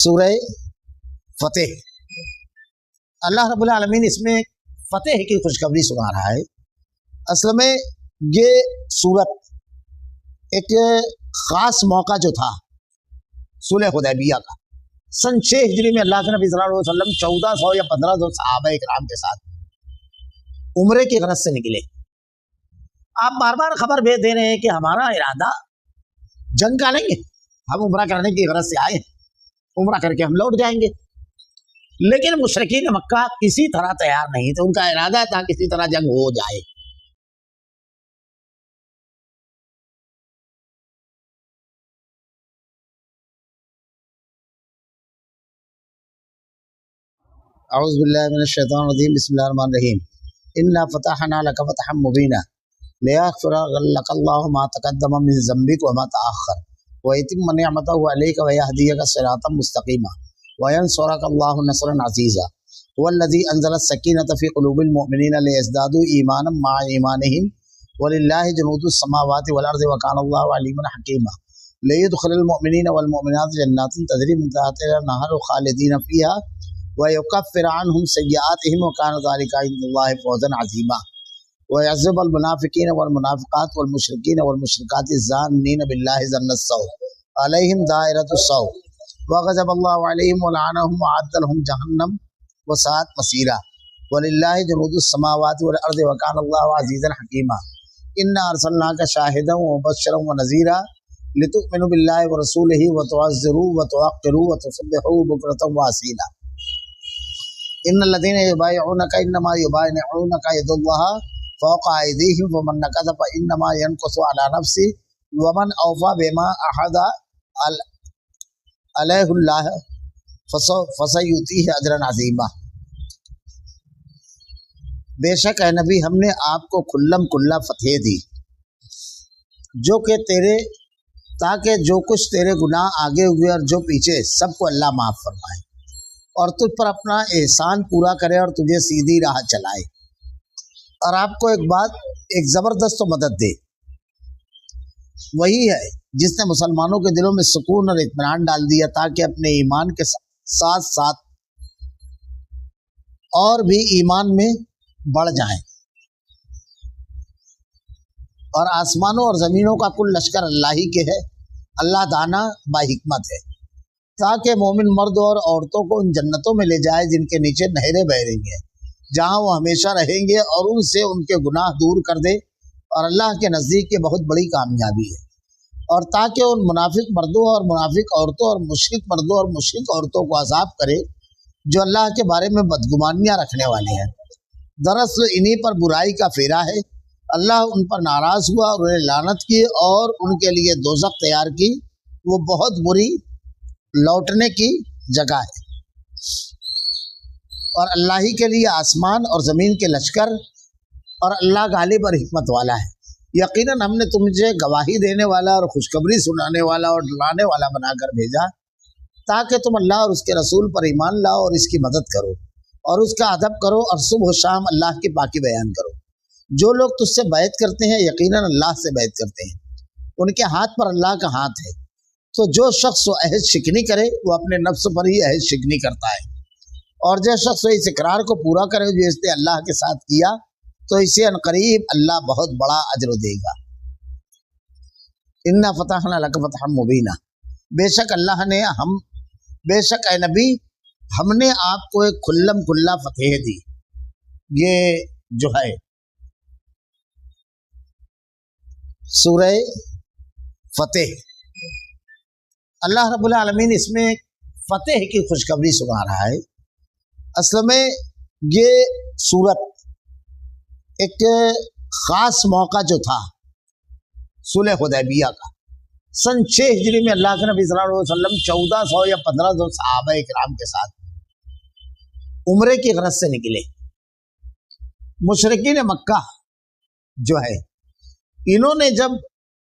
سورہ فتح، اللہ رب العالمین اس میں فتح کی خوشخبری سنا رہا ہے۔ اصل میں یہ سورت ایک خاص موقع جو تھا صلح حدیبیہ کا، سن 6 ہجری میں اللہ کے نبی صلی اللہ علیہ وسلم 1400 یا 1500 صحابہ کرام کے ساتھ عمرے کی غرض سے نکلے۔ آپ بار بار خبر بھیج دے رہے ہیں کہ ہمارا ارادہ جنگ کا نہیں ہے، ہم عمرہ کرنے کی غرض سے آئے ہیں، عمرہ کر کے ہم لوٹ جائیں گے۔ لیکن مشرکین مکہ کسی طرح تیار نہیں تھے، ان کا ارادہ تھا کسی طرح جنگ ہو جائے۔ اعوذ باللہ من الشیطان الرجیم، بسم اللہ الرحمن الرحیم۔ انا فتحنا لک فتحا مبینا لیغفر لک اللہ ما تقدم من ذنبک وما تأخر ویتم نعمتہ علیک ویہدیک صراطا مستقیما وینصرک اللہ نصرا عزیزا هو الذی انزل السکینۃ فی قلوب المؤمنین لیزدادوا ایمانا مع ایمانہم وللہ جنود السماوات والارض وکان اللہ علیما حکیما لیدخل المؤمنین والمؤمنات جنات تجری من تحتها الانہار خالدین فیہا وَيُكَفِّرَ عَنْهُمْ سَيِّئَاتِهِمْ وَكَانَ ذَلِكَ عِندَ اللَّهِ فَوْزًا عَظِيمًا وَيَعْذِبُ الْمُنَافِقِينَ وَالْمُنَافِقَاتِ وَالْمُشْرِكِينَ وَالْمُشْرِكَاتِ الظَّانِّينَ بِاللَّهِ ظَنَّ السَّوْءِ عَلَيْهِمْ دَائِرَةُ السَّوْءِ وَغَضِبَ اللَّهُ عَلَيْهِمْ وَلَعَنَهُمْ وَأَعَدَّ لَهُمْ جَهَنَّمَ وَسَاءَتْ مَصِيرًا وَلِلَّهِ جُنُودُ السَّمَاوَاتِ وَالْأَرْضِ وَكَانَ اللَّهُ عَزِيزًا حَكِيمًا إِنَّا أَرْسَلْنَاكَ شَاهِدًا وَمُبَشِّرًا وَنَذِيرًا لِتُؤْمِنُوا بِاللَّهِ وَرَسُولِهِ وَتُعَزِّرُوهُ وَتُوَقِّرُوهُ وَتُسَبِّحُوهُ بُكْرَةً وَأَصِيلًا ان الذين يبايعونك انما يبايعونك يد الله فوق ايديهم ومن نكث فانما ينكث على نفسه ومن اوفى بما عهد عليه الله فسيؤتيه اجرا عظيما۔ بے شک اے نبی ہم نے آپ کو کھلم کھلا فتح دی، جو کہ تاکہ جو کچھ تیرے گناہ آگے ہوئے اور جو پیچھے سب کو اللہ معاف فرمائے اور تجھ پر اپنا احسان پورا کرے اور تجھے سیدھی راہ چلائے، اور آپ کو ایک زبردست مدد دے۔ وہی ہے جس نے مسلمانوں کے دلوں میں سکون اور اطمینان ڈال دیا تاکہ اپنے ایمان کے ساتھ ساتھ اور بھی ایمان میں بڑھ جائیں، اور آسمانوں اور زمینوں کا کل لشکر اللہ ہی کے ہے، اللہ دانا با حکمت ہے، تاکہ مومن مرد اور عورتوں کو ان جنتوں میں لے جائے جن کے نیچے نہریں بہہ رہی ہیں، جہاں وہ ہمیشہ رہیں گے، اور ان سے ان کے گناہ دور کر دے، اور اللہ کے نزدیک یہ بہت بڑی کامیابی ہے۔ اور تاکہ ان منافق مردوں اور منافق عورتوں اور مشرک مردوں اور مشرک عورتوں کو عذاب کرے جو اللہ کے بارے میں بدگمانیاں رکھنے والے ہیں۔ دراصل انہی پر برائی کا پھیرا ہے، اللہ ان پر ناراض ہوا اور انہیں لعنت کی اور ان کے لیے دوزخ تیار کی، وہ بہت بری لوٹنے کی جگہ ہے۔ اور اللہ ہی کے لیے آسمان اور زمین کے لشکر، اور اللہ غالب اور حکمت والا ہے۔ یقیناً ہم نے تمہیں گواہی دینے والا اور خوشخبری سنانے والا اور ڈرانے والا بنا کر بھیجا تاکہ تم اللہ اور اس کے رسول پر ایمان لاؤ اور اس کی مدد کرو اور اس کا ادب کرو، اور صبح و شام اللہ کی پاکی بیان کرو۔ جو لوگ تجھ سے بیعت کرتے ہیں یقیناً اللہ سے بیعت کرتے ہیں، ان کے ہاتھ پر اللہ کا ہاتھ ہے۔ تو جو شخص عہد شکنی کرے وہ اپنے نفس پر ہی عہد شکنی کرتا ہے، اور جو شخص اس اقرار کو پورا کرے جو اس نے اللہ کے ساتھ کیا تو اسے عنقریب اللہ بہت بڑا اجر دے گا۔ انا فتحنا لک فتحا مبینا، بے شک بے شک اے نبی ہم نے آپ کو ایک کھلم کھلا فتح دی۔ یہ جو ہے سورہ فتح، اللہ رب العالمین اس میں فتح کی خوشخبری سنا رہا ہے۔ اصل میں یہ سورت ایک خاص موقع جو تھا صلح حدیبیہ کا، سن 6 ہجری میں اللہ کے نبی صلی اللہ علیہ وسلم 1400 یا 1500 صحابہ کرام کے ساتھ عمرے کی غرض سے نکلے۔ مشرکین مکہ جو ہے انہوں نے جب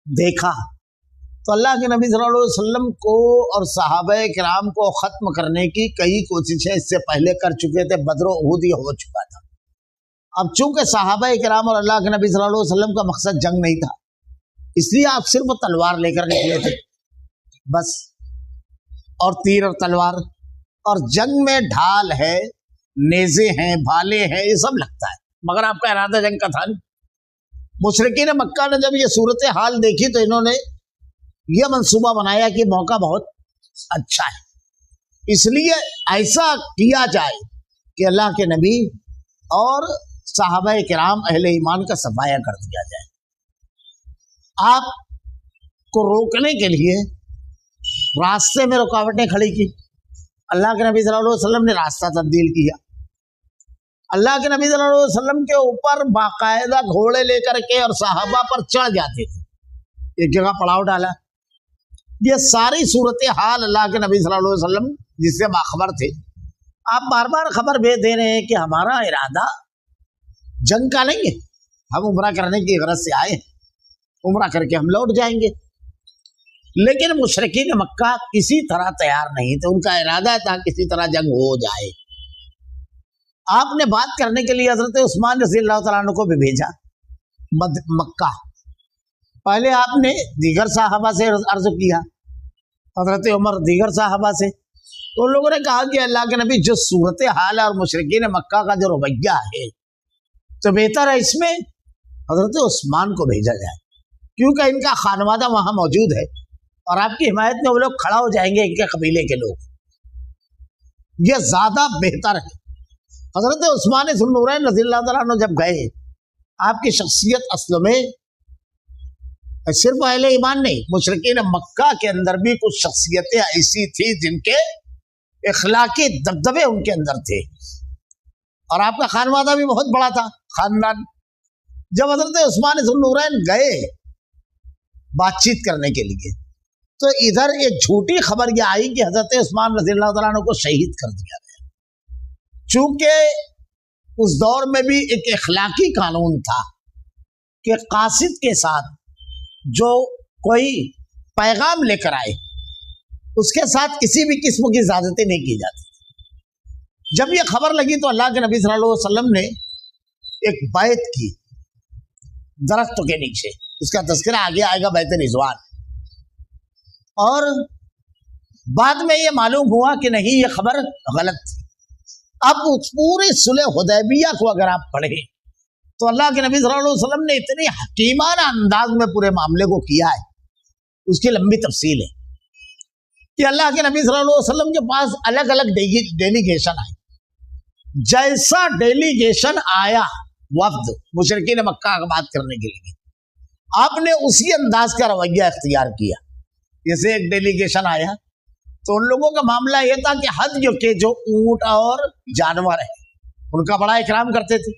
دیکھا تو اللہ کے نبی صلی اللہ علیہ وسلم کو اور صحابہ کرام کو ختم کرنے کی کئی کوششیں اس سے پہلے کر چکے تھے، بدر و احد ہی ہو چکا تھا۔ اب چونکہ صحابہ کرام اور اللہ کے نبی صلی اللہ علیہ وسلم کا مقصد جنگ نہیں تھا، اس لیے آپ صرف تلوار لے کر نکلے تھے بس، اور تیر اور تلوار، اور جنگ میں ڈھال ہے، نیزے ہیں، بھالے ہیں، یہ سب لگتا ہے، مگر آپ کا ارادہ جنگ کا تھا نہیں۔ مشرکین مکہ نے جب یہ صورتحال دیکھی تو انہوں نے یہ منصوبہ بنایا کہ موقع بہت اچھا ہے، اس لیے ایسا کیا جائے کہ اللہ کے نبی اور صحابہ کرام اہل ایمان کا صفایا کر دیا جائے۔ آپ کو روکنے کے لیے راستے میں رکاوٹیں کھڑی کی، اللہ کے نبی صلی اللہ علیہ وسلم نے راستہ تبدیل کیا، اللہ کے نبی صلی اللہ علیہ وسلم کے اوپر باقاعدہ گھوڑے لے کر کے اور صحابہ پر چڑھ جاتے تھے، ایک جگہ پڑاؤ ڈالا۔ یہ ساری صورتحال اللہ کے نبی صلی اللہ علیہ وسلم جس سے باخبر تھے۔ آپ بار بار خبر بھیج دے رہے ہیں کہ ہمارا ارادہ جنگ کا نہیں ہے، ہم عمرہ کرنے کی غرض سے آئے ہیں، عمرہ کر کے ہم لوٹ جائیں گے۔ لیکن مشرکین مکہ کسی طرح تیار نہیں تھے، ان کا ارادہ تھا کسی طرح جنگ ہو جائے۔ آپ نے بات کرنے کے لیے حضرت عثمان رضی اللہ تعالیٰ عنہ کو بھی بھیجا مکہ۔ پہلے آپ نے دیگر صحابہ سے عرض کیا، حضرت عمر دیگر صحابہ سے، تو ان لوگوں نے کہا کہ اللہ کے نبی جو صورتحال ہے اور مشرکین مکہ کا جو رویہ ہے تو بہتر ہے اس میں حضرت عثمان کو بھیجا جائے، کیونکہ ان کا خانوادہ وہاں موجود ہے اور آپ کی حمایت میں وہ لوگ کھڑا ہو جائیں گے، ان کے قبیلے کے لوگ، یہ زیادہ بہتر ہے۔ حضرت عثمان ذو النورین رضی اللہ تعالیٰ عنہ جب گئے، آپ کی شخصیت اصل میں صرف اہل ایمان نہیں، مشرکین مکہ کے اندر بھی کچھ شخصیتیں ایسی تھی جن کے اخلاقی دبدبے ان کے اندر تھے، اور آپ کا خانوادہ بھی بہت بڑا تھا خاندان۔ جب حضرت عثمان ذو النورین گئے بات چیت کرنے کے لیے تو ادھر ایک جھوٹی خبر یہ آئی کہ حضرت عثمان رضی اللہ تعالیٰ عنہ کو شہید کر دیا گیا، چونکہ اس دور میں بھی ایک اخلاقی قانون تھا کہ قاصد کے ساتھ جو کوئی پیغام لے کر آئے اس کے ساتھ کسی بھی قسم کی زیادتی نہیں کی جاتی۔ جب یہ خبر لگی تو اللہ کے نبی صلی اللہ علیہ وسلم نے ایک بیعت کی درخت کے نیچے، اس کا تذکرہ آگے آئے گا، بیعت رضوان۔ اور بعد میں یہ معلوم ہوا کہ نہیں، یہ خبر غلط تھی۔ اب اس پورے صلح حدیبیہ کو اگر آپ پڑھیں تو اللہ کے نبی صلی اللہ علیہ وسلم نے اتنی حکیمانہ انداز میں پورے معاملے کو کیا ہے، اس کی لمبی تفصیل ہے کہ اللہ کے نبی صلی اللہ علیہ وسلم کے پاس الگ الگ ڈیلیگیشن آئے۔ جیسا ڈیلیگیشن آیا وفد مشرکین مکہ کا بات کرنے کے لیے، آپ نے اسی انداز کا رویہ اختیار کیا۔ جیسے ایک ڈیلیگیشن آیا تو ان لوگوں کا معاملہ یہ تھا کہ حج کے جو اونٹ اور جانور ہیں ان کا بڑا اکرام کرتے تھے۔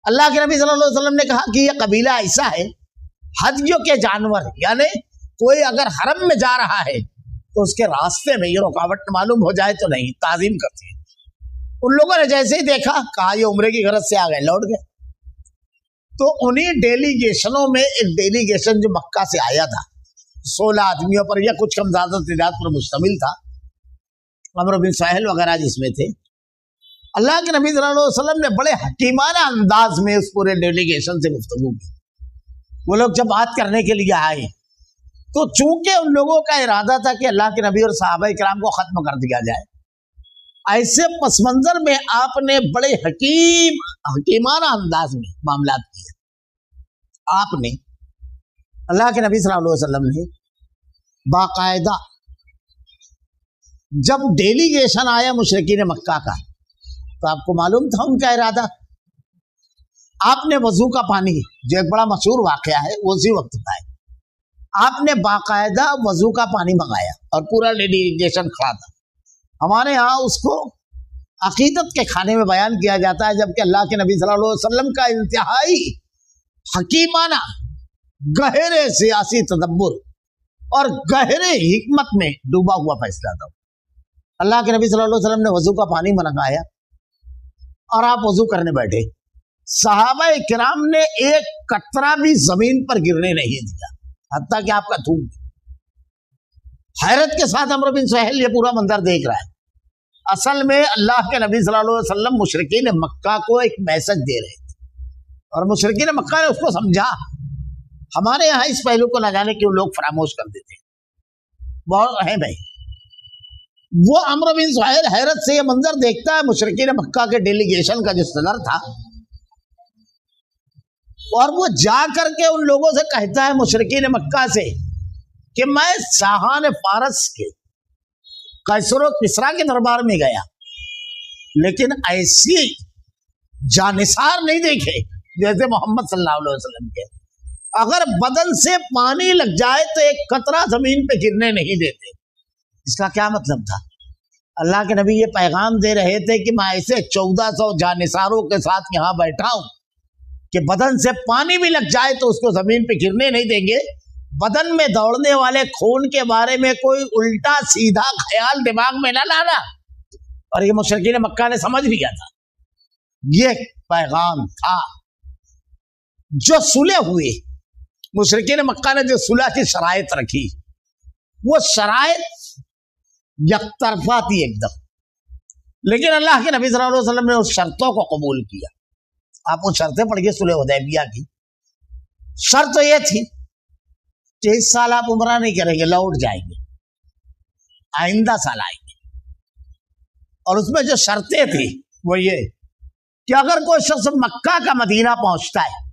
اللہ کے نبی صلی اللہ علیہ وسلم نے کہا کہ یہ قبیلہ ایسا ہے، حج کے جانور یعنی کوئی اگر حرم میں جا رہا ہے تو اس کے راستے میں یہ رکاوٹ معلوم ہو جائے تو نہیں، تعظیم کرتے ہیں۔ ان لوگوں نے جیسے ہی دیکھا کہا یہ عمرے کی غرض سے آ گئے، لوٹ گئے۔ تو انہی ڈیلیگیشنوں میں ایک ڈیلیگیشن جو مکہ سے آیا تھا، 16 آدمیوں پر یا کچھ کم زیادہ تعداد پر مشتمل تھا، عمرو بن سہل وغیرہ جس میں تھے، اللہ کے نبی صلی اللہ علیہ وسلم نے بڑے حکیمانہ انداز میں اس پورے ڈیلیگیشن سے گفتگو کی۔ وہ لوگ جب بات کرنے کے لیے آئے تو چونکہ ان لوگوں کا ارادہ تھا کہ اللہ کے نبی اور صحابہ کرام کو ختم کر دیا جائے، ایسے پس منظر میں آپ نے بڑے حکیمانہ انداز میں معاملات کیے۔ آپ نے اللہ کے نبی صلی اللہ علیہ وسلم نے باقاعدہ جب ڈیلیگیشن آیا مشرکین مکہ کا تو آپ کو معلوم تھا ان کا ارادہ، آپ نے وضو کا پانی جو ایک بڑا مشہور واقعہ ہے وہ اسی وقت کا ہے، آپ نے باقاعدہ وضو کا پانی منگایا اور پورا ڈیلیگیشن کھڑا تھا۔ ہمارے ہاں اس کو عقیدت کے کھانے میں بیان کیا جاتا ہے، جبکہ اللہ کے نبی صلی اللہ علیہ وسلم کا انتہائی حکیمانہ گہرے سیاسی تدبر اور گہرے حکمت میں ڈوبا ہوا فیصلہ تھا۔ اللہ کے نبی صلی اللہ علیہ وسلم نے وضو کا پانی منگایا اور آپ وضو کرنے بیٹھے، صحابہ کرام نے ایک قطرہ بھی زمین پر گرنے نہیں دیا، حتیٰ کہ آپ کا تھوک۔ حیرت کے ساتھ عمرو بن سہل یہ پورا منظر دیکھ رہا ہے۔ اصل میں اللہ کے نبی صلی اللہ علیہ وسلم مشرکین مکہ کو ایک میسج دے رہے تھے اور مشرکین مکہ نے اس کو سمجھا۔ ہمارے یہاں اس پہلو کو نہ جانے کیوں لوگ فراموش کر دیتے، بہت اہم ہے۔ وہ عمرو بن سہیل حیرت سے یہ منظر دیکھتا ہے، مشرکین مکہ کے ڈیلیگیشن کا جو صدر تھا، اور وہ جا کر کے ان لوگوں سے کہتا ہے مشرکین مکہ سے کہ میں شاہان فارس کے قیصر و کسریٰ کے دربار میں گیا، لیکن ایسی جانثار نہیں دیکھے جیسے محمد صلی اللہ علیہ وسلم کے، اگر بدن سے پانی لگ جائے تو ایک قطرہ زمین پہ گرنے نہیں دیتے۔ اس کا کیا مطلب تھا؟ اللہ کے نبی یہ پیغام دے رہے تھے کہ میں ایسے 1400 جانثاروں کے ساتھ یہاں بیٹھا ہوں کہ بدن سے پانی بھی لگ جائے تو اس کو زمین پہ گرنے نہیں دیں گے۔ بدن میں دوڑنے والے خون کے بارے میں کوئی الٹا سیدھا خیال دماغ میں نہ لانا۔ اور یہ مشرکین مکہ نے سمجھ لیا تھا، یہ پیغام تھا۔ جو صلح ہوئی، مشرکین مکہ نے جو صلح کی شرائط رکھی، وہ شرائط یک طرفہ تھی ایک دم، لیکن اللہ کے نبی صلی اللہ علیہ وسلم نے اس شرطوں کو قبول کیا۔ آپ وہ شرطیں پڑھیے صلح حدیبیہ کی۔ شرط تو یہ تھی کہ اس سال آپ عمرہ نہیں کریں گے، لوٹ جائیں گے، آئندہ سال آئیں گے۔ اور اس میں جو شرطیں تھی وہ یہ کہ اگر کوئی شخص مکہ کا مدینہ پہنچتا ہے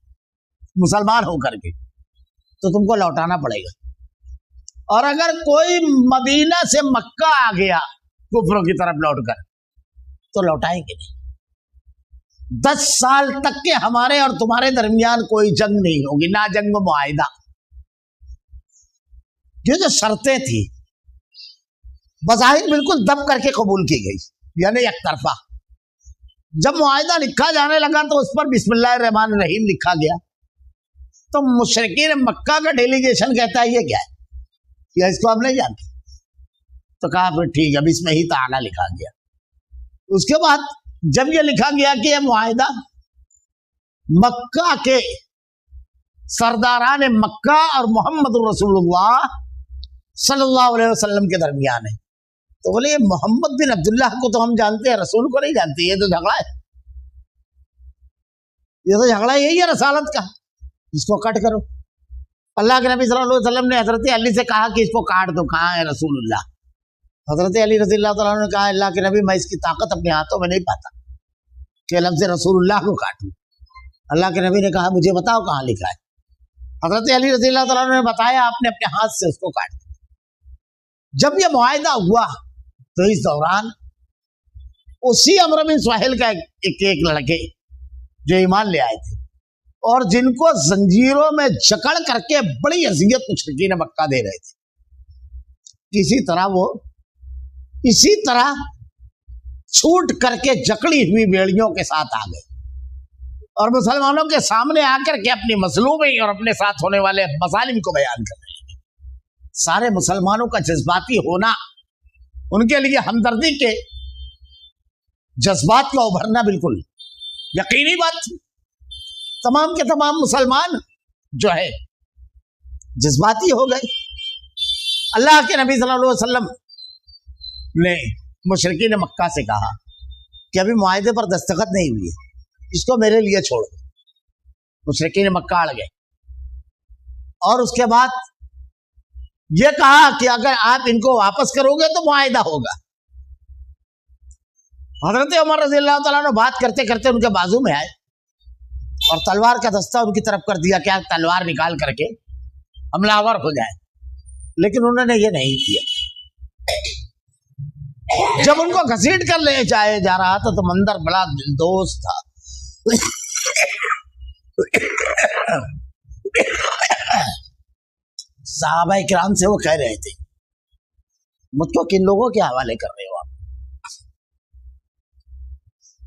مسلمان ہو کر کے تو تم کو لوٹانا پڑے گا، اور اگر کوئی مدینہ سے مکہ آ گیا کفروں کی طرف لوٹ کر تو لوٹائیں گے نہیں۔ 10 سال تک کے ہمارے اور تمہارے درمیان کوئی جنگ نہیں ہوگی، نہ جنگ معاہدہ۔ یہ جو شرطیں تھی بظاہر بالکل دب کر کے قبول کی گئی، یعنی یک طرفہ۔ جب معاہدہ لکھا جانے لگا تو اس پر بسم اللہ الرحمن الرحیم لکھا گیا، تو مشرکین مکہ کا ڈیلیگیشن کہتا ہے یہ کیا ہے، یا اس کو ہم نہیں جانتے۔ تو کہا پھر ٹھیک ہے، بسم اللہ تعالی لکھا گیا۔ اس کے بعد جب یہ لکھا گیا کہ یہ معاہدہ مکہ کے سرداران مکہ اور محمد رسول اللہ صلی اللہ علیہ وسلم کے درمیان ہے، تو بولے یہ محمد بن عبداللہ کو تو ہم جانتے ہیں، رسول کو نہیں جانتے، یہ تو جھگڑا ہے، یہ تو جھگڑا یہی ہے رسالت کا، اس کو کٹ کرو۔ اللہ کے نبی صلی اللہ علیہ وسلم نے حضرت علی سے کہا کہ اس کو کاٹ دو، کہاں ہے رسول اللہ؟ حضرت علی رضی اللہ تعالیٰ عنہ نے کہا اللہ کے نبی میں اس کی طاقت اپنے ہاتھوں میں نہیں پاتا کہ لفظ رسول اللہ کو کاٹوں۔ اللہ کے نبی نے کہا مجھے بتاؤ کہاں لکھا ہے۔ حضرت علی رضی اللہ تعالیٰ عنہ نے بتایا، آپ نے اپنے ہاتھ سے اس کو کاٹ دیا۔ جب یہ معاہدہ ہوا تو اس دوران اسی عمرو بن سہیل کا ایک لڑکے جو ایمان لے آئے تھے اور جن کو زنجیروں میں جکڑ کر کے بڑی اذیت مشرکین مکہ دے رہے تھے، اسی طرح چھوٹ کر کے جکڑی ہوئی بیڑیوں کے ساتھ آ گئے اور مسلمانوں کے سامنے آ کر کے اپنی مظلومی اور اپنے ساتھ ہونے والے مظالم کو بیان کرنے لگے۔ سارے مسلمانوں کا جذباتی ہونا، ان کے لیے ہمدردی کے جذبات کا ابھرنا بالکل یقینی بات تھی۔ تمام کے تمام مسلمان جو ہے جذباتی ہو گئے۔ اللہ کے نبی صلی اللہ علیہ وسلم نے مشرکین مکہ سے کہا کہ ابھی معاہدے پر دستخط نہیں ہوئی ہے، اس کو میرے لیے چھوڑ دو۔ مشرکین مکہ اڑ گئے اور اس کے بعد یہ کہا کہ اگر آپ ان کو واپس کرو گے تو معاہدہ ہوگا۔ حضرت عمر رضی اللہ تعالیٰ نے بات کرتے کرتے ان کے بازو میں آئے اور تلوار کا دستہ ان کی طرف کر دیا کہ آپ تلوار نکال کر کے حملہ آور ہو جائے، لیکن انہوں نے یہ نہیں کیا۔ جب ان کو گھسیٹ کر لے جا رہا تھا تو منظر بڑا دلدوز تھا۔ صحابہ کرام سے وہ کہہ رہے تھے مجھ کو کن لوگوں کے حوالے کر رہے ہو آپ،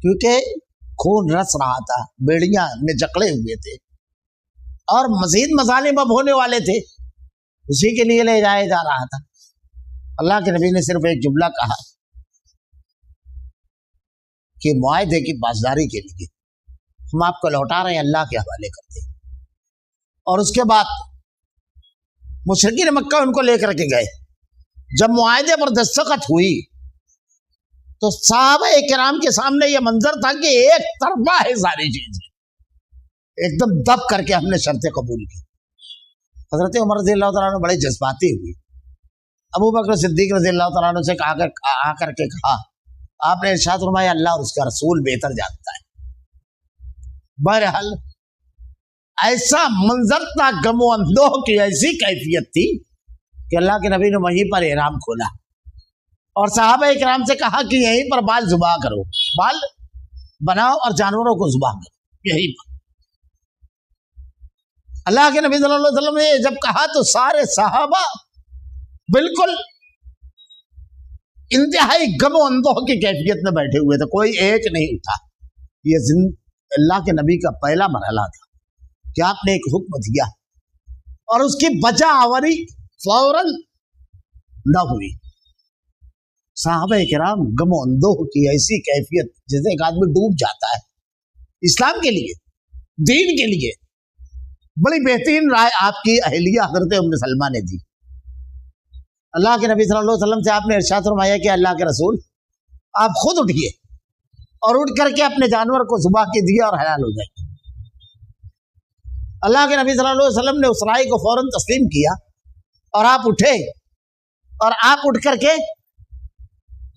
کیونکہ خون رس رہا تھا، بیڑیاں میں جکڑے ہوئے تھے اور مزید مظالم اب ہونے والے تھے، اسی کے لیے لے جایا جا رہا تھا۔ اللہ کے نبی نے صرف ایک جملہ کہا کہ معاہدے کی پاسداری کے لیے ہم آپ کو لوٹا رہے ہیں، اللہ کے حوالے کرتے ہیں۔ اور اس کے بعد مشرکین مکہ ان کو لے کر کے گئے۔ جب معاہدے پر دستخط ہوئی تو صحابہ کرام کے سامنے یہ منظر تھا کہ ایک طرفہ ہے ساری چیزیں، ایک دم دب کر کے ہم نے شرطیں قبول کی۔ حضرت عمر رضی اللہ تعالیٰ نے بڑے جذباتی ہوئی ابو بکر صدیق رضی اللہ تعالیٰ عنہ سے آ کر کے کہا, آپ نے ارشاد فرمایا اللہ اور اس کا رسول بہتر جانتا ہے. بہرحال ایسا منظر تھا, غم و اندوہ کی ایسی کیفیت تھی کہ اللہ کے نبی نے وہیں پر احرام کھولا اور صحابہ اکرام سے کہا کہ یہیں پر بال ذبح کرو, بال بناؤ اور جانوروں کو ذبح کرو یہیں پر. اللہ کے نبی صلی اللہ علیہ وسلم نے جب کہا تو سارے صحابہ بالکل انتہائی غم و اندوہ کی کیفیت میں بیٹھے ہوئے تھے, کوئی ایک نہیں اٹھا. یہ اللہ کے نبی کا پہلا مرحلہ تھا کہ آپ نے ایک حکم دیا اور اس کی بجا آوری فوراً نہ ہوئی. صحابہ کرام غم و اندوہ کی ایسی کیفیت جیسے ایک آدمی ڈوب جاتا ہے, اسلام کے لیے, دین کے لیے. بڑی بہترین رائے آپ کی اہلیہ حضرت ام سلمہ نے دی. اللہ کے نبی صلی اللہ علیہ وسلم سے آپ نے ارشاد فرمایا کہ اللہ کے رسول آپ خود اٹھیے اور اٹھ کر کے اپنے جانور کو ذبح کیجیے اور حلال ہو جائے. اللہ کے نبی صلی اللہ علیہ وسلم نے اس رائے کو فوراً تسلیم کیا اور آپ اٹھے اور آپ اٹھ کر کے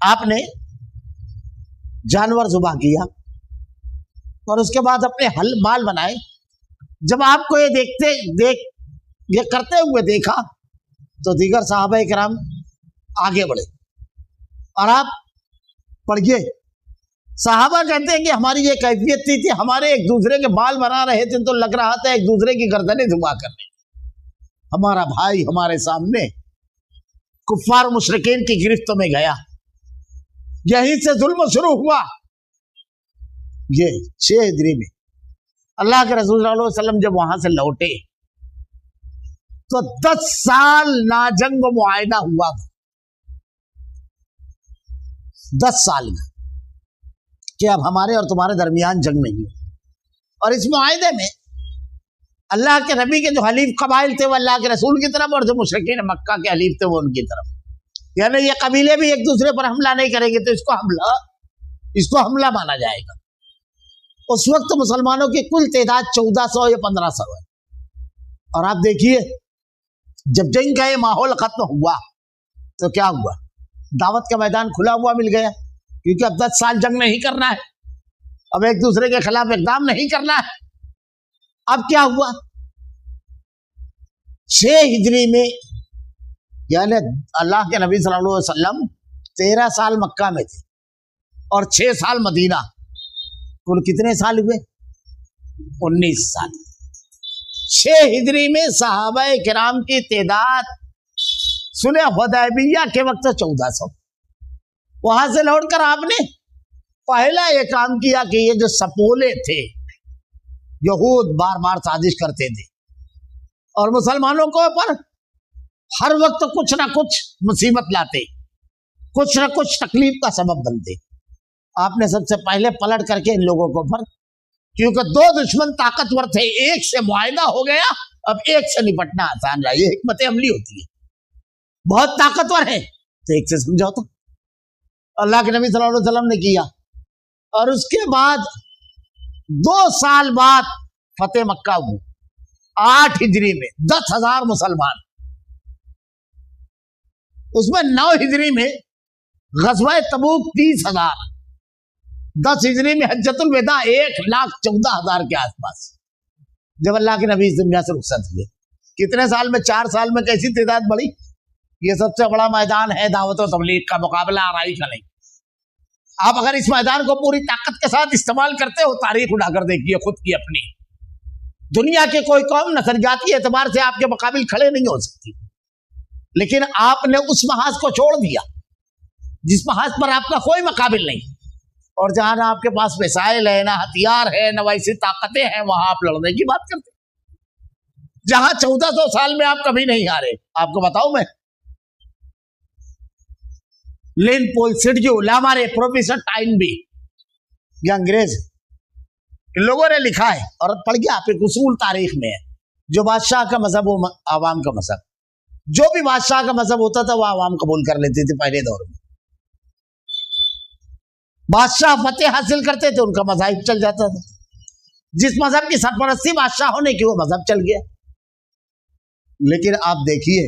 آپ نے جانور ذبح کیا اور اس کے بعد اپنے مال بنائے. جب آپ کو یہ کرتے ہوئے دیکھا تو دیگر صحابہ کرام آگے بڑھے اور آپ پڑھ گئے. صحابہ کہتے ہیں کہ ہماری یہ کیفیت تھی کہ ہمارے ایک دوسرے کے بال بنا رہے تھے تو لگ رہا تھا ایک دوسرے کی گردنیں ذبح کرنے. ہمارا بھائی ہمارے سامنے کفار مشرکین کی گرفت میں گیا, یہیں سے ظلم شروع ہوا. یہ 6 ہجری میں اللہ کے رسول صلی اللہ علیہ وسلم جب وہاں سے لوٹے تو 10 سال ناجنگ و معاہدہ ہوا تھا. 10 سال کا کہ اب ہمارے اور تمہارے درمیان جنگ نہیں ہو. اور اس معاہدے میں اللہ کے نبی کے جو حلیف قبائل تھے وہ اللہ کے رسول کی طرف اور جو مشرکین مکہ کے حلیف تھے وہ ان کی طرف, یعنی یہ قبیلے بھی ایک دوسرے پر حملہ نہیں کریں گے تو اس کو حملہ مانا جائے گا. اس وقت مسلمانوں کی کل تعداد 1400 یا 1500 ہے. اور آپ دیکھیے جب جنگ کا یہ ماحول ختم ہوا تو کیا ہوا, دعوت کا میدان کھلا ہوا مل گیا کیونکہ اب 10 سال جنگ نہیں کرنا ہے, اب ایک دوسرے کے خلاف اقدام نہیں کرنا ہے. اب کیا ہوا 6 ہجری میں, یعنی اللہ کے نبی صلی اللہ علیہ وسلم 13 سال مکہ میں تھے اور 6 سال مدینہ, کل کتنے سال ہوئے 19 سال. 6 ہجری میں صحابہ کرام کی تعداد صلح حدیبیہ کے وقت 1400. وہاں سے لوٹ کر آپ نے پہلا یہ کام کیا کہ یہ جو سپولے تھے, یہود بار بار سازش کرتے تھے اور مسلمانوں کو پر ہر وقت کچھ نہ کچھ مصیبت لاتے, کچھ نہ کچھ تکلیف کا سبب بنتے. آپ نے سب سے پہلے پلٹ کر کے ان لوگوں کو پر, کیونکہ 2 دشمن طاقتور تھے, ایک سے معاہدہ ہو گیا, اب ایک سے نپٹنا آسان رہا. یہ حکمت عملی ہوتی ہے, بہت طاقتور ہے تو ایک سے سمجھوتا. اللہ کے نبی صلی اللہ علیہ وسلم نے کیا اور اس کے بعد 2 سال بعد فتح مکہ ہوئی 8 ہجری میں. 10,000 مسلمان, اس میں 9 ہجری میں غزوہ تبوک 30,000, 10 ہجری میں حجۃ الوداع 1,14,000 کے آس پاس جب اللہ کے نبی دنیا سے رخصت ہوئے. کتنے سال میں, 4 سال میں کیسی تعداد بڑھی. یہ سب سے بڑا میدان ہے دعوت و تبلیغ کا, مقابلہ آرائی کا نہیں. آپ اگر اس میدان کو پوری طاقت کے ساتھ استعمال کرتے ہو, تاریخ اٹھا کر دیکھیے خود کی اپنی, دنیا کے کوئی قوم نظریاتی اعتبار سے آپ کے مقابل کھڑے نہیں ہو سکتی. لیکن آپ نے اس محاذ کو چھوڑ دیا جس محاذ پر آپ کا کوئی مقابل نہیں, اور جہاں نہ آپ کے پاس وسائل ہے, نہ ہتھیار ہے, نہ ویسی طاقتیں ہیں, وہاں آپ لڑنے کی بات کرتے. جہاں 1400 سال میں آپ کبھی نہیں ہارے. آپ کو بتاؤں میں, لین پول سٹجو لامارے پروفیسر ٹائن بھی, یہ انگریز ان لوگوں نے لکھا ہے اور پڑھ گیا آپ. ایک اصول تاریخ میں ہے, جو بادشاہ کا مذہب وہ عوام کا مذہب, جو بھی بادشاہ کا مذہب ہوتا تھا وہ عوام قبول کر لیتے تھے. پہلے دور میں بادشاہ فتح حاصل کرتے تھے, ان کا مذہب چل جاتا تھا. جس مذہب کی سرپرستی بادشاہوں نے کی وہ مذہب چل گیا. لیکن آپ دیکھیے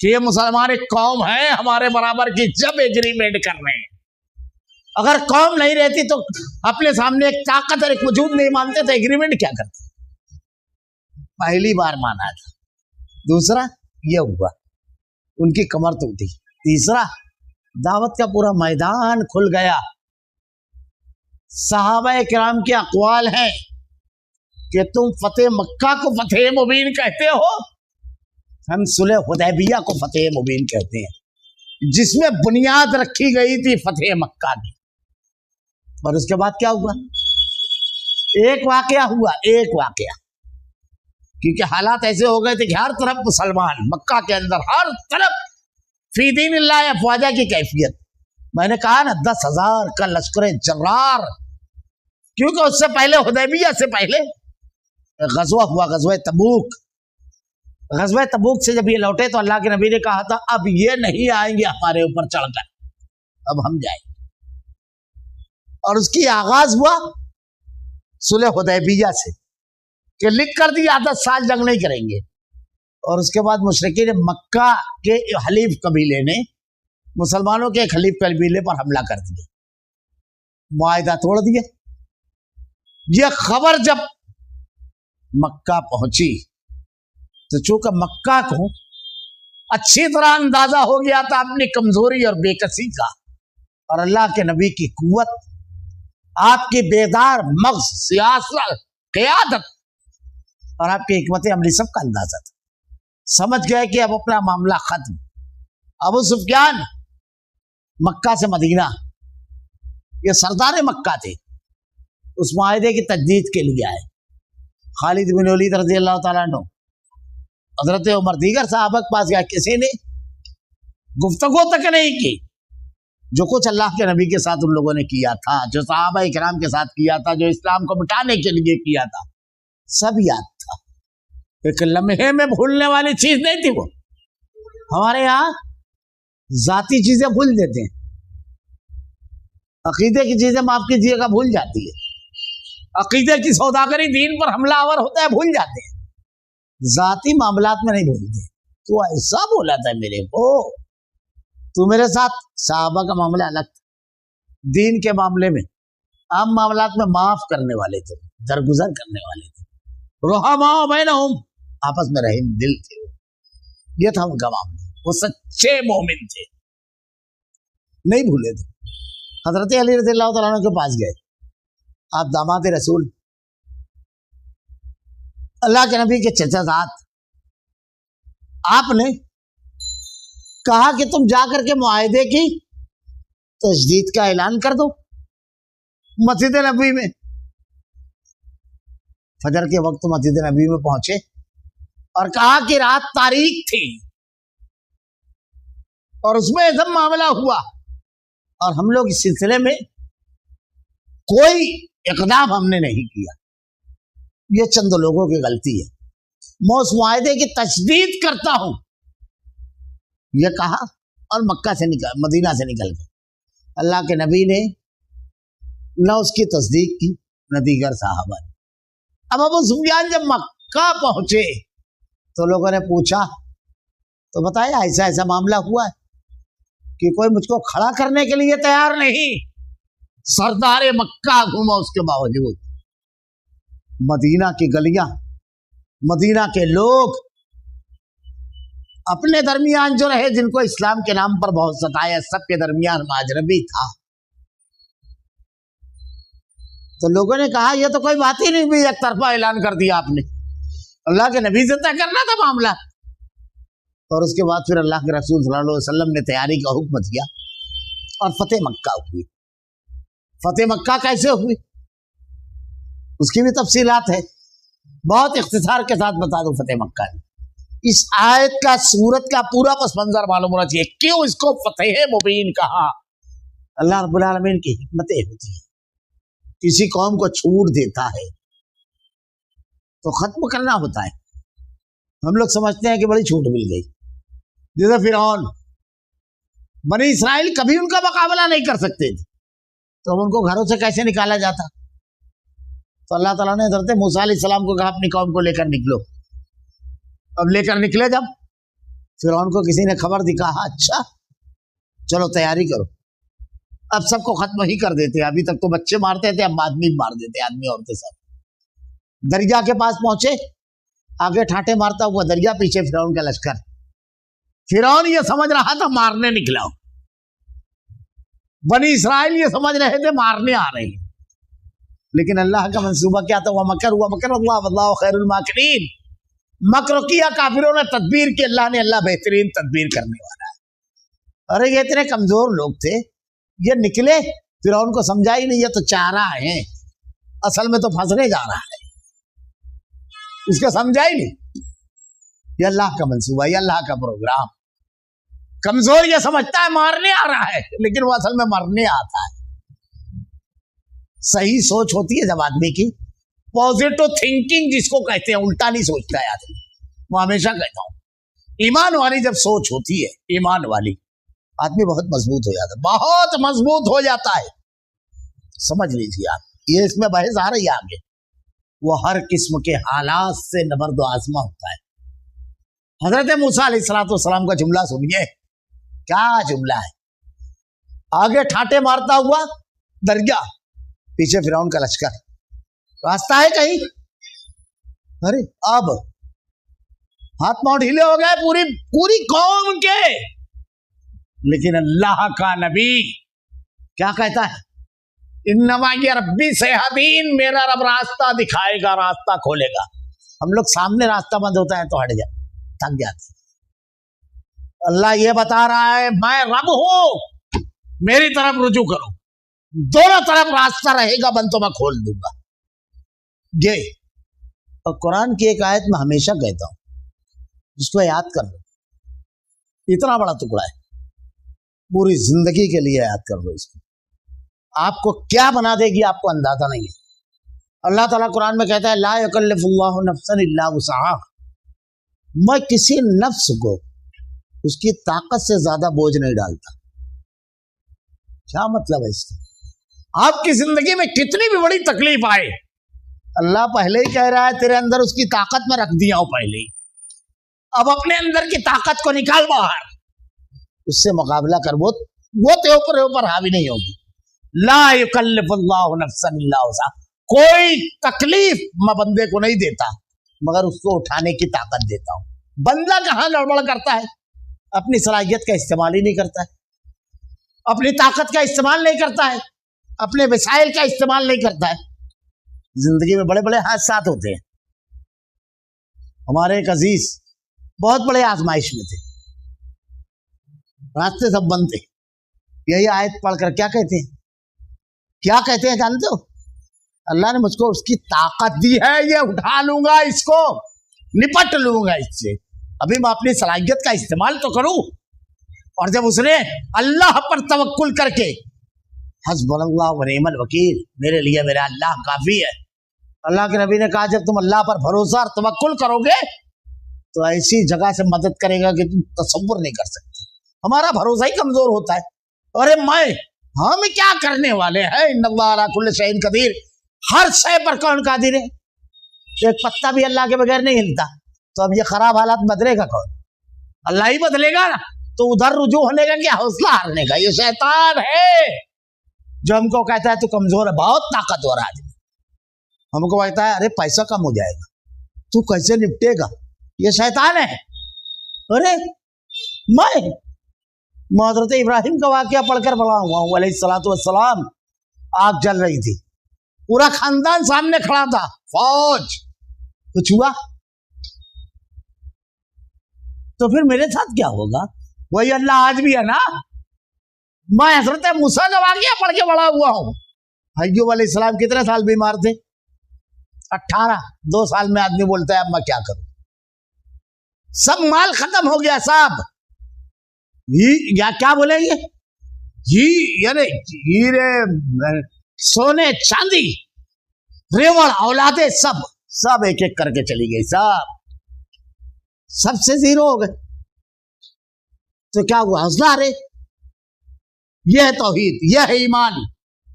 کہ یہ مسلمان ایک قوم ہے ہمارے برابر کی، جب ایگریمنٹ کر رہے ہیں. اگر قوم نہیں رہتی تو اپنے سامنے ایک طاقت اور ایک وجود نہیں مانتے تو ایگریمنٹ کیا کرتے. پہلی بار مانا تھا. دوسرا یہ ہوا ان کی کمر ٹوٹی. تیسرا دعوت کا پورا میدان کھل گیا. صحابہ کرام کے اقوال ہیں کہ تم فتح مکہ کو فتح مبین کہتے ہو، ہم صلح حدیبیہ کو فتح مبین کہتے ہیں، جس میں بنیاد رکھی گئی تھی فتح مکہ کی. اور اس کے بعد کیا ہوا؟ ایک واقعہ ہوا، ایک واقعہ، کیونکہ حالات ایسے ہو گئے تھے کہ ہر طرف مسلمان، مکہ کے اندر ہر طرف فی دین اللہ افواجہ کی کیفیت. میں نے کہا نا 10,000 کا لشکر جرار، کیونکہ اس سے پہلے حدیبیہ سے پہلے غزوہ ہوا، غزوہ تبوک. غزوہ تبوک سے جب یہ لوٹے تو اللہ کے نبی نے کہا تھا اب یہ نہیں آئیں گے ہمارے اوپر چڑھ کر، اب ہم جائیں گے. اور اس کی آغاز ہوا صلح حدیبیہ سے کہ لکھ کر دیا 10 سال جنگ نہیں کریں گے. اور اس کے بعد مشرکین مکہ کے حلیف قبیلے نے مسلمانوں کے ایک حلیف قبیلے پر حملہ کر دیا، معاہدہ توڑ دیا. یہ خبر جب مکہ پہنچی تو چونکہ مکہ کو اچھی طرح اندازہ ہو گیا تھا اپنی کمزوری اور بے کسی کا، اور اللہ کے نبی کی قوت، آپ کی بیدار مغز، سیاست، قیادت اور آپ کی حکمت عملی سب کا اندازہ تھا. سمجھ گئے کہ اب اپنا معاملہ ختم. ابو سفیان مکہ سے مدینہ، یہ سردار مکہ تھے، اس معاہدے کی تجدید کے لیے آئے. خالد بن ولید رضی اللہ تعالیٰ عنہ، حضرت عمر، دیگر صحابہ کے پاس گیا، کسی نے گفتگو تک نہیں کی. جو کچھ اللہ کے نبی کے ساتھ ان لوگوں نے کیا تھا، جو صحابہ کرام کے ساتھ کیا تھا، جو اسلام کو مٹانے کے لیے کیا تھا، سب یاد تھا. ایک لمحے میں بھولنے والی چیز نہیں تھی وہ. ہمارے یہاں ذاتی چیزیں بھول دیتے ہیں، عقیدے کی چیزیں معاف کیجیے گا بھول جاتی ہے. عقیدے کی سوداگری دین پر حملہ آور ہوتا ہے، بھول جاتے ہیں. ذاتی معاملات میں نہیں بھولتے. تو ایسا بولا تھا میرے کو، تو میرے ساتھ صحابہ کا معاملہ الگ تھا. دین کے معاملے میں، عام معاملات میں معاف کرنے والے تھے، درگزر کرنے والے تھے. رحماء بینہم، آپس میں رحیم دل تھے. یہ تھا ان کا معاملہ. وہ سچے مومن تھے، نہیں بھولے تھے. حضرت علی رضی اللہ تعالیٰ عنہ کے پاس گئے. آپ داماد رسول، اللہ کے نبی کے چچا زاد. آپ نے کہا کہ تم جا کر کے معاہدے کی تجدید کا اعلان کر دو مسجد نبوی میں. فجر کے وقت مسجد نبوی میں پہنچے اور کہا کہ رات تاریک تھی اور اس میں ایسا معاملہ ہوا، اور ہم لوگ اس سلسلے میں کوئی اقدام ہم نے نہیں کیا. یہ چند لوگوں کی غلطی ہے. میں اس معاہدے کی تجدید کرتا ہوں، یہ کہا اور مکہ سے نکل، مدینہ سے نکل گئے. اللہ کے نبی نے نہ اس کی تصدیق کی نہ دیگر صحابہ نے. اب ابو سفیان جب مکہ پہنچے تو لوگوں نے پوچھا تو بتایا ایسا ایسا معاملہ ہوا ہے کہ کوئی مجھ کو کھڑا کرنے کے لیے تیار نہیں. سردار مکہ گھوما، اس کے باوجود مدینہ کی گلیاں، مدینہ کے لوگ اپنے درمیان جو رہے، جن کو اسلام کے نام پر بہت ستایا، سب کے درمیان ماجربی تھا. تو لوگوں نے کہا یہ تو کوئی بات ہی نہیں، بھی ایک طرفہ اعلان کر دیا آپ نے، اللہ کے نبی سے طے کرنا تھا معاملہ. اور اس کے بعد پھر اللہ کے رسول صلی اللہ علیہ وسلم نے تیاری کا حکم دیا اور فتح مکہ ہوئی. فتح مکہ کیسے ہوئی اس کی بھی تفصیلات ہے، بہت اختصار کے ساتھ بتا دوں. فتح مکہ اس آیت کا، سورت کا پورا پس منظر معلوم ہونا چاہیے. کیوں اس کو فتح مبین کہا؟ اللہ رب العالمین کی حکمتیں ہوتی ہیں. کسی قوم کو چھوٹ دیتا ہے تو ختم کرنا ہوتا ہے. ہم لوگ سمجھتے ہیں کہ بڑی چھوٹ مل گئی. جیسے فرعون، بنی اسرائیل کبھی ان کا مقابلہ نہیں کر سکتے تھے تو اب ان کو گھروں سے کیسے نکالا جاتا؟ تو اللہ تعالیٰ نے حضرت موسیٰ علیہ السلام کو کہا اپنی قوم کو لے کر نکلو. اب لے کر نکلے جب فرعون کو کسی نے خبر دی, کہا اچھا چلو تیاری کرو, اب سب کو ختم ہی کر دیتے. ابھی تک تو بچے مارتے تھے, اب آدمی مار دیتے, آدمی عورتیں سب. دریا کے پاس پہنچے, آگے ٹھاٹے مارتا ہوا دریا, پیچھے فرعون کا لشکر. فرعون یہ سمجھ رہا تھا مارنے نکلا ہوں, بنی اسرائیل یہ سمجھ رہے تھے مارنے آ رہے ہیں, لیکن اللہ کا منصوبہ کیا تھا؟ وَمَكَرُوا اللَّهُ وَاللَّهُ خَيْرُ الْمَاكِرِينَ. مکر کیا کافروں نے, تدبیر کی اللہ نے, اللہ بہترین تدبیر کرنے والا ہے. ارے یہ اتنے کمزور لوگ تھے, یہ نکلے, فرعون کو سمجھا ہی نہیں, یہ تو چاہ رہا ہے, اصل میں تو پھنسنے جا رہا ہے, اس کو سمجھا ہی نہیں. یہ اللہ کا منصوبہ, یہ اللہ کا پروگرام. کمزور یہ سمجھتا ہے مارنے آ رہا ہے, لیکن وہ اصل میں مرنے آتا ہے. صحیح سوچ ہوتی ہے جب آدمی کی, پازیٹو تھنکنگ جس کو کہتے ہیں, الٹا نہیں سوچتا ہے آدمی. میں ہمیشہ کہتا ہوں ایمان والی جب سوچ ہوتی ہے, ایمان والی, آدمی بہت مضبوط ہو جاتا ہے, بہت مضبوط ہو جاتا ہے. سمجھ لیجیے آپ, یہ اس میں بحث آ رہی ہے آگے. وہ ہر قسم کے حالات سے نبرد و آزما ہوتا ہے. حضرت موسیٰ علیہ السلام کا جملہ سنیے, کیا جملہ ہے. آگے ٹھاٹے مارتا ہوا دریا, پیچھے فرعون کا لشکر. راستہ ہے کہیں؟ ارے اب ہاتھ پاؤں ڈھیلے ہو گئے پوری قوم کے. لیکن اللہ کا نبی کیا کہتا ہے؟ انما یہ ربی سیہدین, میرا رب راستہ دکھائے گا, راستہ کھولے گا. ہم لوگ سامنے راستہ بند ہوتا ہے تو ہٹ جائے, تھک جاتے. اللہ یہ بتا رہا ہے میں رب ہوں, میری طرف رجوع کرو, دونوں طرف راستہ رہے گا بند تو میں کھول دوں گا. یہ اور قرآن کی ایک آیت میں ہمیشہ کہتا ہوں, جس کو یاد کر لو, اتنا بڑا ٹکڑا ہے, پوری زندگی کے لیے یاد کر لو اس کو, آپ کو کیا بنا دے گی آپ کو اندازہ نہیں ہے. اللہ تعالیٰ قرآن میں کہتا ہے لا یکلف اللہ نفسا الا وسعہا, میں کسی نفس کو اس کی طاقت سے زیادہ بوجھ نہیں ڈالتا. کیا مطلب ہے اس کا؟ آپ کی زندگی میں کتنی بھی بڑی تکلیف آئے, اللہ پہلے ہی کہہ رہا ہے تیرے اندر اس کی طاقت میں رکھ دیا ہوں پہلے ہی, اب اپنے اندر کی طاقت کو نکال باہر, اس سے مقابلہ کر, وہ تیرے اوپر حاوی نہیں ہوگی. لا یکلف اللہ نفسا الا وسعہا, کوئی تکلیف میں بندے کو نہیں دیتا مگر اس کو اٹھانے کی طاقت دیتا ہوں. بندہ کہاں گڑبڑ کرتا ہے؟ اپنی صلاحیت کا استعمال ہی نہیں کرتا ہے, اپنی طاقت کا استعمال نہیں کرتا ہے, اپنے وسائل کا استعمال نہیں کرتا ہے. زندگی میں بڑے بڑے حادثات ہوتے ہیں. ہمارے ایک عزیز بہت بڑے آزمائش میں تھے, راستے سب بند تھے. یہی آیت پڑھ کر کیا کہتے ہیں جانتے ہو؟ اللہ نے مجھ کو اس کی طاقت دی ہے, یہ اٹھا لوں گا, اس کو نپٹ لوں گا اس سے, ابھی میں اپنی صلاحیت کا استعمال تو کروں. اور جب اس نے اللہ پر توکل کر کے, حسبنا اللہ ونعم الوکیل, میرے لیے میرا اللہ کافی ہے, اللہ کے نبی نے کہا جب تم اللہ پر بھروسہ اور توکل کرو گے تو ایسی جگہ سے مدد کرے گا کہ تم تصور نہیں کر سکتے. ہمارا بھروسہ ہی کمزور ہوتا ہے. ارے ہم کیا کرنے والے ہیں, ان اللہ علی کل شیء قدیر, ہر شے پر کون قادر ہے. ایک پتا بھی اللہ کے بغیر نہیں ہلتا, تو اب یہ خراب حالات بدلے گا کون؟ اللہ ہی بدلے گا نا. تو ادھر رجوع ہونے کا کیا, حوصلہ ہارنے کا. یہ شیطان ہے جو ہم کو کہتا ہے تو کمزور ہے, بہت طاقتور آدمی. ہم کو کہتا ہے ارے پیسہ کم ہو جائے گا, تو کیسے نپٹے گا, یہ شیطان ہے. ارے میں حضرت ابراہیم کا واقعہ پڑھ کر بڑا ہوا ہوں علیہ السلام. آگ جل رہی تھی, پورا خاندان سامنے کھڑا تھا, فوج. کچھ ہوا تو پھر میرے ساتھ کیا ہوگا؟ وہی اللہ آج بھی ہے نا. میں حضرت موسیٰ کا واقعہ پڑھ کے بڑا ہوا ہوں. ایوب علیہ السلام کتنے سال بیمار تھے؟ 18. 2 سال میں آدمی بولتا ہے اب میں کیا کروں, سب مال ختم ہو گیا صاحب. یا کیا بولیں گے, یعنی ہیرے سونے چاندی ریوڑ اولادیں سب ایک ایک کر کے چلی گئی, سب سے زیرو ہو گئے. تو کیا ہوا؟ حوصلہ رے. یہ ہے توحید, یہ ہے ایمان.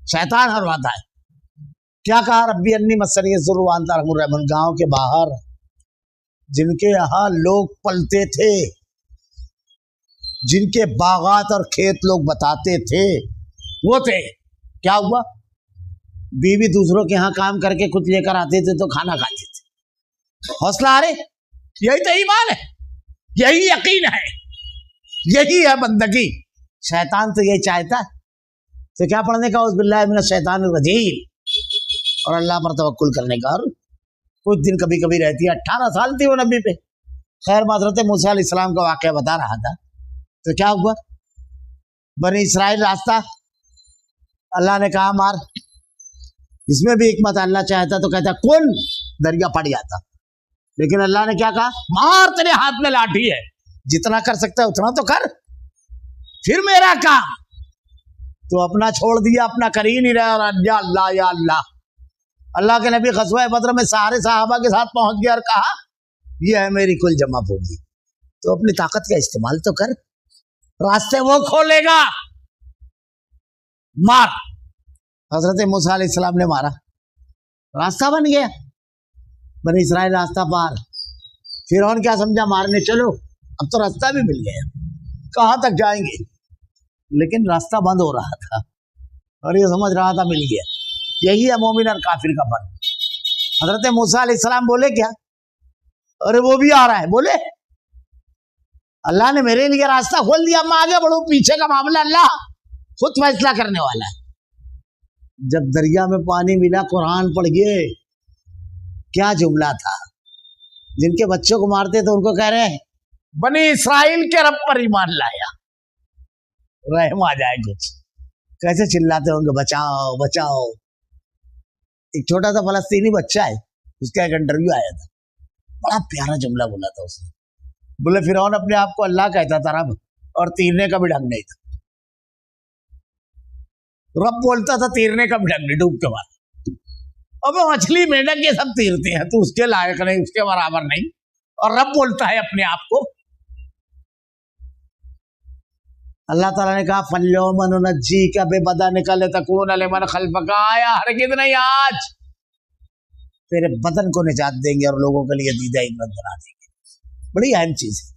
شیطان ہرواتا ہے. کیا کہا ربی انی مسنی الضر وانت ارحم الراحمین. گاؤں کے باہر جن کے یہاں لوگ پلتے تھے جن کے باغات اور کھیت لوگ بتاتے تھے وہ تھے. کیا ہوا؟ بیوی دوسروں کے ہاں کام کر کے کچھ لے کر آتے تھے تو کھانا کھاتے تھے. حوصلہ آ رہے؟ یہی تو ایمان ہے, یہی یقین ہے, یہی ہے بندگی. شیطان تو یہی چاہتا ہے. تو کیا پڑھنے کا؟ اعوذ باللہ من الشیطان الرجیم, اور اللہ پر توکل کرنے کا. اور کچھ دن کبھی کبھی رہتی ہے. 18 سال تھی وہ نبی پہ. خیر حضرت موسیٰ علیہ السلام کا واقعہ بتا رہا تھا. تو کیا ہوا؟ بنی اسرائیل راستہ اللہ نے کہا مار. اس میں بھی حکمت. اللہ چاہتا تو کہتا کون, دریا پڑ جاتا. لیکن اللہ نے کیا کہا؟ مار, تیرے ہاتھ میں لاٹھی ہے, جتنا کر سکتا ہے اتنا تو کر, پھر میرا کام. تو اپنا چھوڑ دیا, اپنا کر ہی نہیں رہا. اور یا اللہ یا اللہ. اللہ کے نبی غزوہ بدر میں سارے صحابہ کے ساتھ پہنچ گیا اور کہا یہ ہے میری کل جمع پونجی, تو اپنی طاقت کا استعمال تو کر, راستے وہ کھولے گا. مار. حضرت موسیٰ علیہ السلام نے مارا, راستہ بن گیا. بنی اسرائیل راستہ پار. فرعون کیا سمجھا؟ مارنے چلو, اب تو راستہ بھی مل گیا, کہاں تک جائیں گے؟ لیکن راستہ بند ہو رہا تھا اور یہ سمجھ رہا تھا مل گیا. یہی ہے مومن اور کافر کا فرق. حضرت موسیٰ علیہ السلام بولے کیا؟ ارے وہ بھی آ رہا ہے. بولے اللہ نے میرے لیے راستہ کھول دیا, میں آگے بڑھوں, پیچھے کا معاملہ اللہ خود فیصلہ کرنے والا ہے. جب دریا میں پانی ملا, قرآن پڑھ گئے. کیا جملہ تھا؟ جن کے بچوں کو مارتے تھے ان کو کہہ رہے ہیں بنی اسرائیل کے رب پر ایمان لایا. رحم آ جائے کچھ. کیسے چلاتے ہوں گے بچاؤ بچاؤ. ایک چھوٹا سا فلسطینی بچہ ہے, اس کا ایک انٹرویو آیا تھا, بڑا پیارا جملہ بولا تھا اس نے. بولے فرعون اپنے آپ کو اللہ کہتا تھا رب, اور تیرنے کا بھی ڈھنگ نہیں تھا. رب بولتا تھا تیرنے کا بھی ڈھنگ نہیں, ڈوب کے مار. اب مچھلی مینڈک یہ سب تیرتے ہیں, تو اس کے لائق نہیں, اس کے برابر نہیں, اور رب بولتا ہے اپنے آپ کو. اللہ تعالیٰ نے کہا فَالْيَوْمَ نُنَجِّيكَ بِبَدَنِكَ لِتَكُونَ لِمَنْ خَلْفَكَ آیَةً. ہرگز نہیں, آج تیرے بدن کو نجات دیں گے اور لوگوں کے لیے دیدہ عبرت بنا دیں گے. بڑی اہم چیز ہے.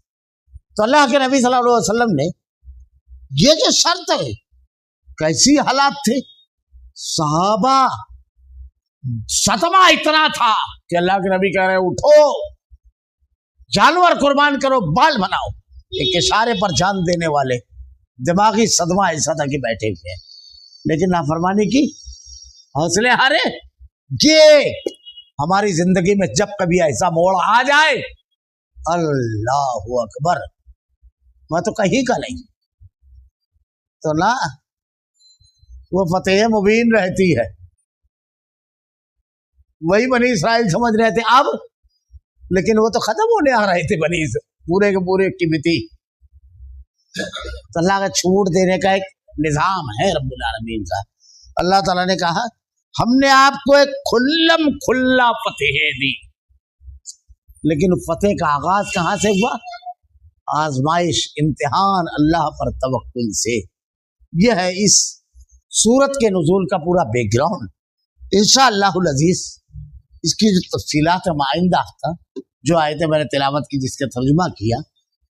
تو اللہ کے نبی صلی اللہ علیہ وسلم نے یہ جو شرط ہے, کیسی حالات تھے صحابہ, صدمہ اتنا تھا کہ اللہ کے نبی کہہ رہے اٹھو, جانور قربان کرو, بال بناؤ. ایک اشارے پر جان دینے والے دماغی صدمہ ایسا تھا کہ بیٹھے ہوئے, لیکن نافرمانی کی, حوصلے ہارے. یہ ہماری زندگی میں جب کبھی ایسا موڑ آ جائے, اللہ اکبر, میں تو کہیں کا نہیں, تو نا وہ فتح مبین رہتی ہے. وہی بنی اسرائیل سمجھ رہے تھے اب, لیکن وہ تو ختم ہونے آ رہے تھے بنی پورے کے پورے ایکٹیویٹی. تو اللہ کا چھوٹ دینے کا ایک نظام ہے رب العالمین کا. اللہ تعالیٰ نے کہا ہم نے آپ کو ایک کھلم کھلا فتح دی. لیکن فتح کا آغاز کہاں سے ہوا؟ آزمائش, امتحان, اللہ پر توکل سے. یہ ہے اس سورت کے نزول کا پورا بیک گراؤنڈ. انشاءاللہ العزیز اس کی جو تفصیلات ہم آئندہ ہفتہ, جو آیتیں میں نے تلاوت کی جس کا ترجمہ کیا,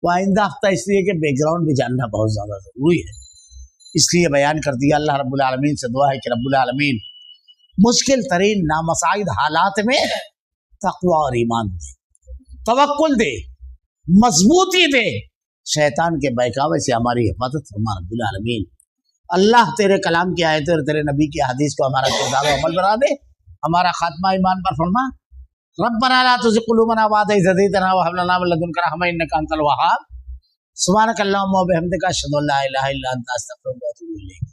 وہ آئندہ ہفتہ اس لیے کہ بیک گراؤنڈ بھی جاننا بہت زیادہ ضروری ہے, اس لیے بیان کر دیا. اللہ رب العالمین سے دعا ہے کہ رب العالمین مشکل ترین نامساعد حالات میں تقوی اور ایمان دے, توکل دے, مضبوطی دے. شیطان کے بہکاوے سے ہماری حفاظت فرما رب العالمین. اللہ تیرے کلام کی آیتیں اور تیرے نبی کی حدیث کو ہمارا کردار و عمل بنا دے, ہمارا خاتمہ ایمان پر فرما. ربنا لا تزغ قلوبنا بعد إذ هديتنا وهب لنا من لدنك رحمة إنك أنت الوهاب. سبحانك اللهم وبحمدك أشهد أن لا إله إلا أنت أستغفرك وأتوب إليك.